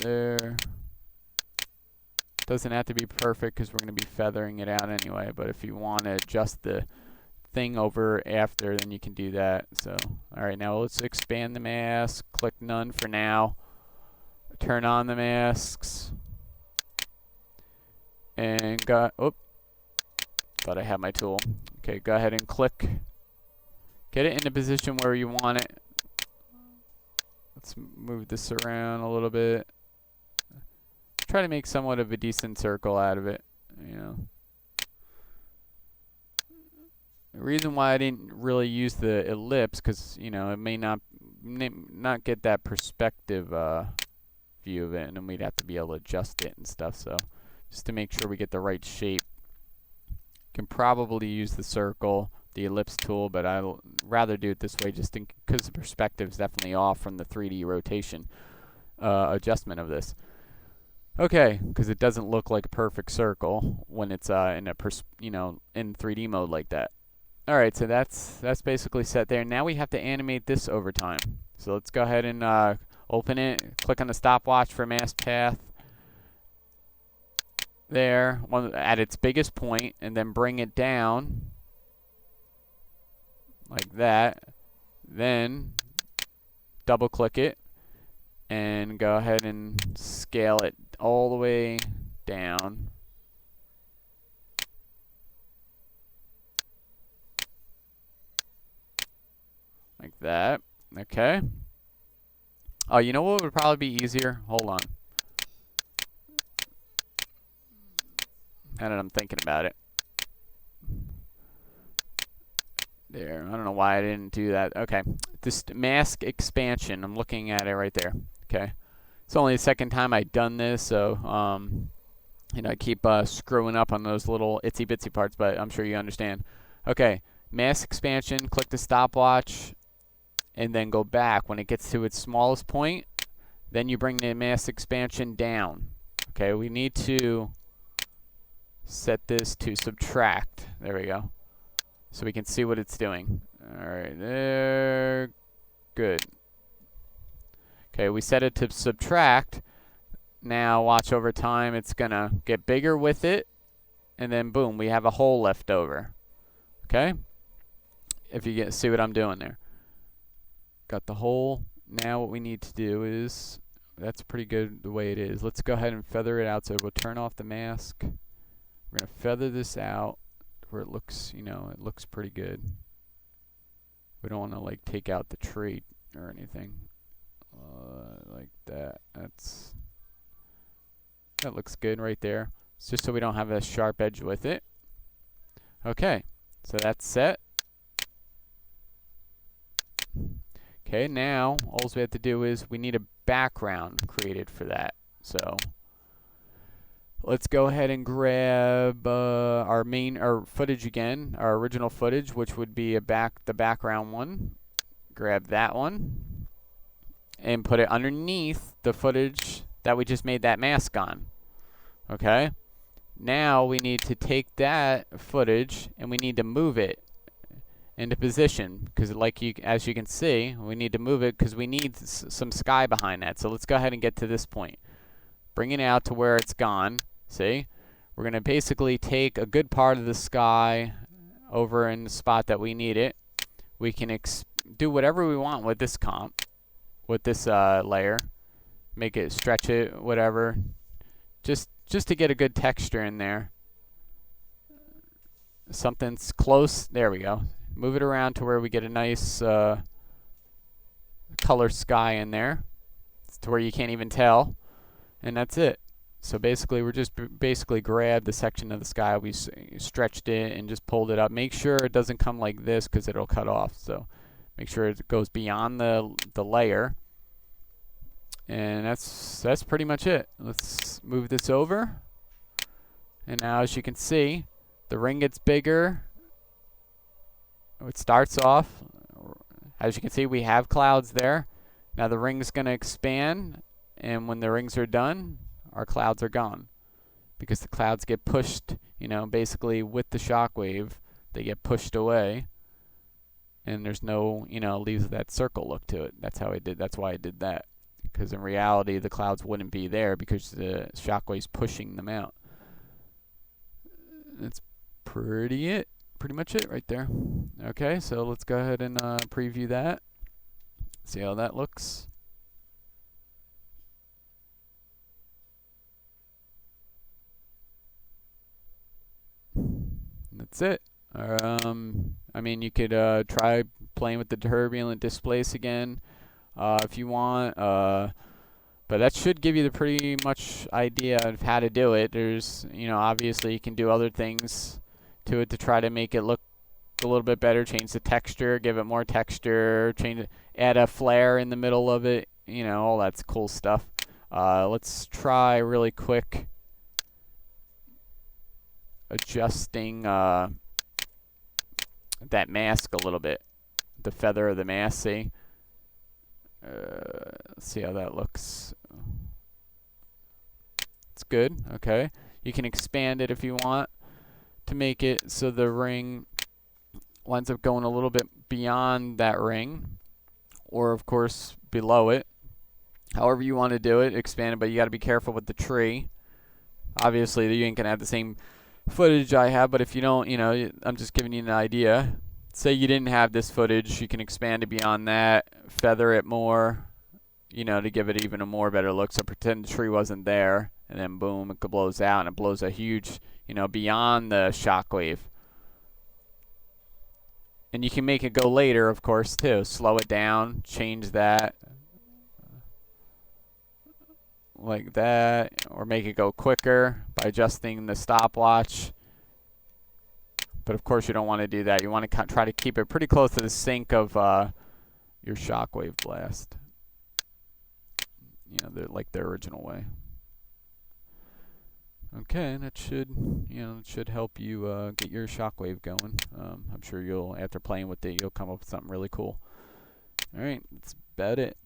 there. Doesn't have to be perfect because we're going to be feathering it out anyway, but if you want to adjust the thing over after, then you can do that. So, alright, now let's expand the mask. Click none for now. Turn on the masks. And thought I had my tool. Okay, go ahead and click. Get it in the position where you want it. Let's move this around a little bit. Try to make somewhat of a decent circle out of it, you know. The reason why I didn't really use the ellipse, because, you know, it may not get that perspective view of it, and then we'd have to be able to adjust it and stuff. So just to make sure we get the right shape, can probably use the circle, the ellipse tool, but I'd rather do it this way just because the perspective is definitely off from the 3D rotation adjustment of this. Okay, because it doesn't look like a perfect circle when it's in a in 3D mode like that. All right, so that's basically set there. Now we have to animate this over time. So let's go ahead and open it. Click on the stopwatch for mask path. There, at its biggest point, and then bring it down like that. Then double click it and go ahead and scale it all the way down. Like that. Okay. Oh, you know what would probably be easier? Hold on. Now that I'm thinking about it. There. I don't know why I didn't do that. Okay. This mask expansion. I'm looking at it right there. Okay. It's only the second time I've done this, so you know, I keep screwing up on those little itsy bitsy parts, but I'm sure you understand. Okay. Mask expansion. Click the stopwatch, and then go back. When it gets to its smallest point, then you bring the mask expansion down. Okay. We need to set this to subtract. There we go. So we can see what it's doing. Alright, there. Good. Okay, we set it to subtract. Now watch over time, it's gonna get bigger with it, and then boom, we have a hole left over. Okay? If you see what I'm doing there. Got the hole. Now what we need to do is, that's pretty good the way it is. Let's go ahead and feather it out. So we'll turn off the mask. We're gonna feather this out where it looks, you know, it looks pretty good. We don't want to like take out the tree or anything like that. That looks good right there. It's just so we don't have a sharp edge with it. Okay, so that's set. Okay, now all we have to do is we need a background created for that. So let's go ahead and grab our footage again, our original footage, which would be the background one. Grab that one and put it underneath the footage that we just made that mask on. Okay? Now we need to take that footage and we need to move it into position, because as you can see, we need to move it because we need some sky behind that. So let's go ahead and get to this point. Bring it out to where it's gone. See? We're going to basically take a good part of the sky over in the spot that we need it. We can do whatever we want with this comp, with this layer. Make it, stretch it, whatever. Just to get a good texture in there. Something's close. There we go. Move it around to where we get a nice color sky in there. It's to where you can't even tell. And that's it. So basically, we're just basically grabbed the section of the sky, we stretched it and just pulled it up. Make sure it doesn't come like this because it'll cut off. So make sure it goes beyond the layer. And that's pretty much it. Let's move this over. And now, as you can see, the ring gets bigger. It starts off. As you can see, we have clouds there. Now the ring's going to expand, and when the rings are done, our clouds are gone, because the clouds get pushed, you know, basically with the shockwave, they get pushed away, and there's no, you know, leaves that circle look to it. That's how I did. That's why I did that. because in reality the clouds wouldn't be there because the shockwave's pushing them out. That's pretty much it right there. Okay, so let's go ahead and preview that. See how that looks. That's it. I mean, you could try playing with the turbulent displace again if you want. But that should give you the pretty much idea of how to do it. There's, you know, obviously you can do other things to it to try to make it look a little bit better. Change the texture, give it more texture, add a flare in the middle of it. You know, all that's cool stuff. Let's try really quick adjusting that mask a little bit. The feather of the mask, see? Let's see how that looks. It's good, okay. You can expand it if you want to make it so the ring winds up going a little bit beyond that ring, or of course below it. However you want to do it, expand it, but you got to be careful with the tree. Obviously, you ain't going to have the same footage I have, but if you don't, you know, I'm just giving you an idea. Say you didn't have this footage, you can expand it beyond that, feather it more, you know, to give it even a more better look. So pretend the tree wasn't there, and then boom, it blows out, and it blows a huge, you know, beyond the shockwave. And you can make it go later, of course, too. Slow it down, change that, like that, or make it go quicker by adjusting the stopwatch. But of course you don't want to do that. You want to try to keep it pretty close to the sync of your shockwave blast. You know, like the original way. Okay, that should, you know, should help you get your shockwave going. I'm sure you'll, after playing with it, you'll come up with something really cool. All right, that's about it.